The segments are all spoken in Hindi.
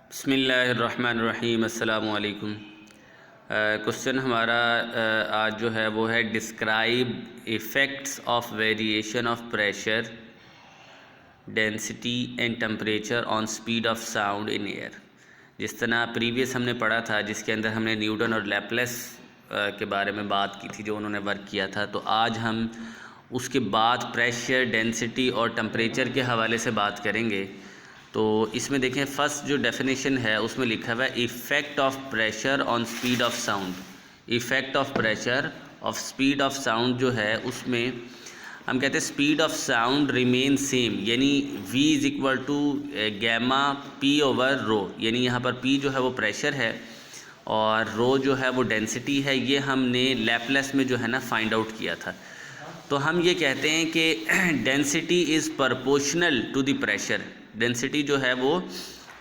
बिस्मिल्लाहिर्रहमानिर्रहीम अस्सलामु अलैकुम। क्वेश्चन हमारा आज जो है वो है describe effects of variation of pressure density and temperature on speed of sound in air. जिस तरह प्रीवियस हमने पढ़ा था जिसके अंदर हमने न्यूटन और लैप्लेस के बारे में बात की थी जो उन्होंने वर्क किया था, तो आज हम उसके बाद प्रेशर डेंसिटी और टेम्परेचर के हवाले से बात करेंगे। तो इसमें देखें फ़र्स्ट जो डेफिनेशन है उसमें लिखा हुआ है effect of pressure on speed of sound. Effect of pressure of speed of sound जो है उसमें हम कहते हैं speed of sound remain same, यानी v is equal to gamma p over rho, यानी यहाँ पर p जो है वो प्रेशर है और रो जो है वो डेंसिटी है। ये हमने लैप्लेस में जो है ना फाइंड आउट किया था। तो हम ये कहते हैं कि density is proportional to the pressure. Density जो है वो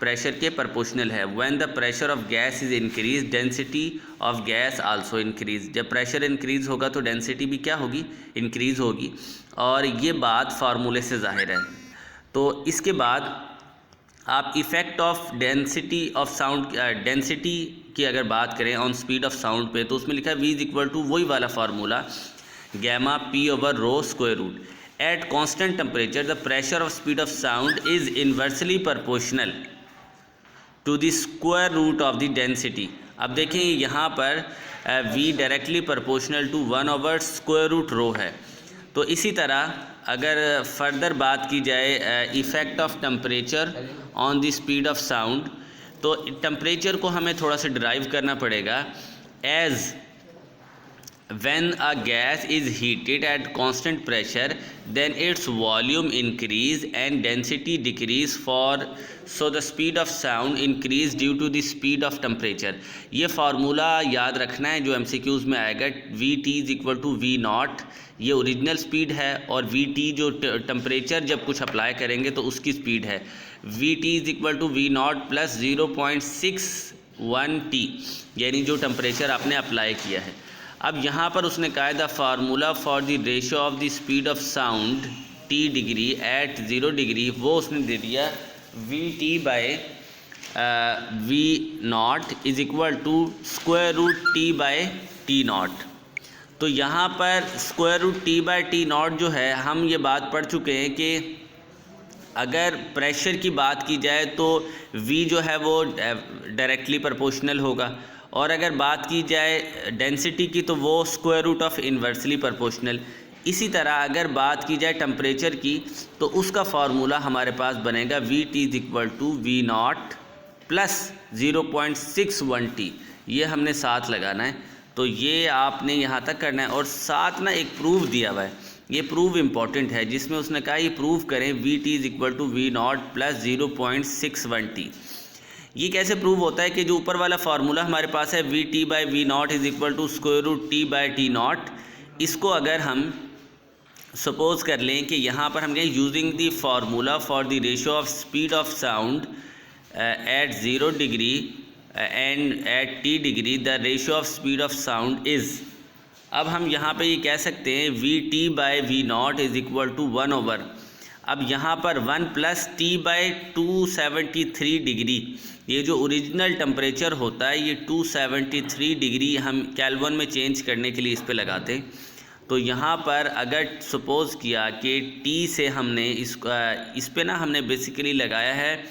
प्रेशर के प्रपोर्शनल है। When the pressure of gas is increase density of gas also increase. जब प्रेशर इंक्रीज़ होगा तो डेंसिटी भी क्या होगी, इंक्रीज़ होगी। और ये बात फार्मूले से ज़ाहिर है। तो इसके बाद आप effect of density of sound, density की अगर बात करें ऑन स्पीड ऑफ साउंड पे, तो उसमें लिखा है v इज़ इक्वल टू वही वाला formula gamma p over rho square root. At constant temperature, the pressure of speed of sound is inversely proportional to the square root of the density। अब देखें यहाँ पर v directly proportional to 1 over square root rho है। तो इसी तरह अगर फर्दर बात की जाए effect of temperature on the speed of sound, तो टेम्परेचर को हमें थोड़ा सा डिराइव करना पड़ेगा as when a gas is heated at constant pressure then its volume increase and density decrease for so the speed of sound increase due to the speed of temperature। ये फार्मूला याद रखना है जो MCQs में आएगा। Vt is equal to v naught, ये ओरिजिनल स्पीड है, और Vt जो टेम्परेचर जब कुछ अप्लाई करेंगे तो उसकी स्पीड है। Vt is equal to v naught plus 0.61 t, यानी जो टेम्परेचर आपने अप्लाई किया है। अब यहाँ पर उसने कहा the formula for the ratio of the speed of sound t degree at 0 degree, वो उसने दे दिया Vt by v naught is equal to square root t by t naught. तो यहाँ पर square root t by t naught जो है, हम ये बात पढ़ चुके हैं कि अगर प्रेशर की बात की जाए तो v जो है वो डायरेक्टली प्रोपोर्शनल होगा, और अगर बात की जाए डेंसिटी की तो वो square root of inversely proportional. इसी तरह अगर बात की जाए टेम्परेचर की तो उसका फार्मूला हमारे पास बनेगा Vt is equal to v naught plus 0.61 t। ये हमने साथ लगाना है, तो ये आपने यहाँ तक करना है। और साथ ना एक प्रूफ दिया हुआ है, ये प्रूफ इम्पॉर्टेंट है, जिसमें उसने कहा ये प्रूफ करें Vt is equal to v naught plus 0.61 t। ये कैसे प्रूव होता है कि जो ऊपर वाला फार्मूला हमारे पास है Vt by v naught is equal to square root t by t naught, इसको अगर हम सपोज कर लें कि यहाँ पर हम कहें using the formula for the ratio of speed of sound at 0 degree and at t degree the ratio of speed of sound is. अब हम यहाँ पे ये कह सकते हैं Vt by v naught is equal to 1 over, अब यहाँ पर 1 प्लस t बाई 273 डिग्री, ये जो ओरिजिनल टेम्परेचर होता है ये 273 डिग्री हम केल्विन में चेंज करने के लिए इस पे लगाते हैं। तो यहाँ पर अगर सपोज़ किया कि t से हमने इस पे ना हमने बेसिकली लगाया है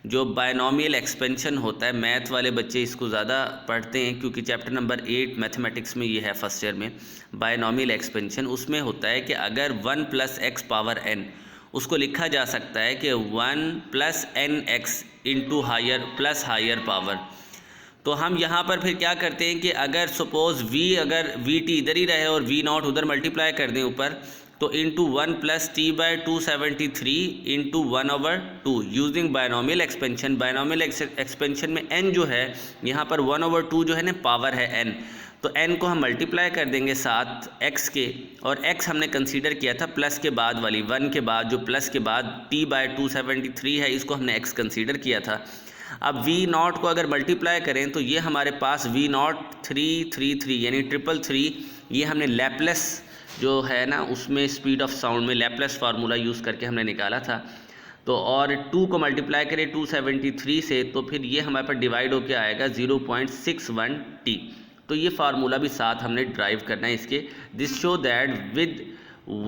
जो बायनॉमियल एक्सपेंशन होता है। मैथ वाले बच्चे इसको ज़्यादा पढ़ते हैं क्योंकि चैप्टर नंबर 8 मैथमेटिक्स में ये है फर्स्ट ईयर में बायनॉमियल एक्सपेंशन। उसमें होता है कि अगर 1 प्लस एक्स पावर n, उसको लिखा जा सकता है कि 1 plus n x into higher plus higher power. तो हम यहाँ पर फिर क्या करते हैं कि अगर सपोज़ अगर Vt इधर ही रहे और वी नॉट उधर मल्टीप्लाई कर दें ऊपर, तो into 1 plus t by 273 into 1 over 2 using binomial expansion. Binomial expansion में n जो है यहाँ पर 1 ओवर 2 जो है ना पावर है n, तो n को हम मल्टीप्लाई कर देंगे साथ x के, और x हमने कंसीडर किया था प्लस के बाद वाली 1 के बाद जो प्लस के बाद t बाई 273 है, इसको हमने x कंसीडर किया था। अब v नॉट को अगर मल्टीप्लाई करें तो ये हमारे पास v नॉट 333 यानी 333, ये हमने लैप्लेस जो है ना उसमें स्पीड ऑफ साउंड में लैप्लेस फार्मूला यूज़ करके हमने निकाला था। तो और 2 को मल्टीप्लाई करें 273 से, तो फिर ये हमारे पास डिवाइड होके आएगा 0.61t। तो ये फार्मूला भी साथ हमने ड्राइव करना है इसके। This show that with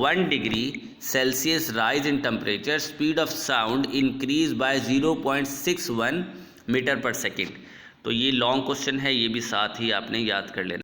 1 degree Celsius rise in temperature speed of sound increase by 0.61 metre per second. तो ये लॉन्ग क्वेश्चन है, ये भी साथ ही आपने याद कर लेना।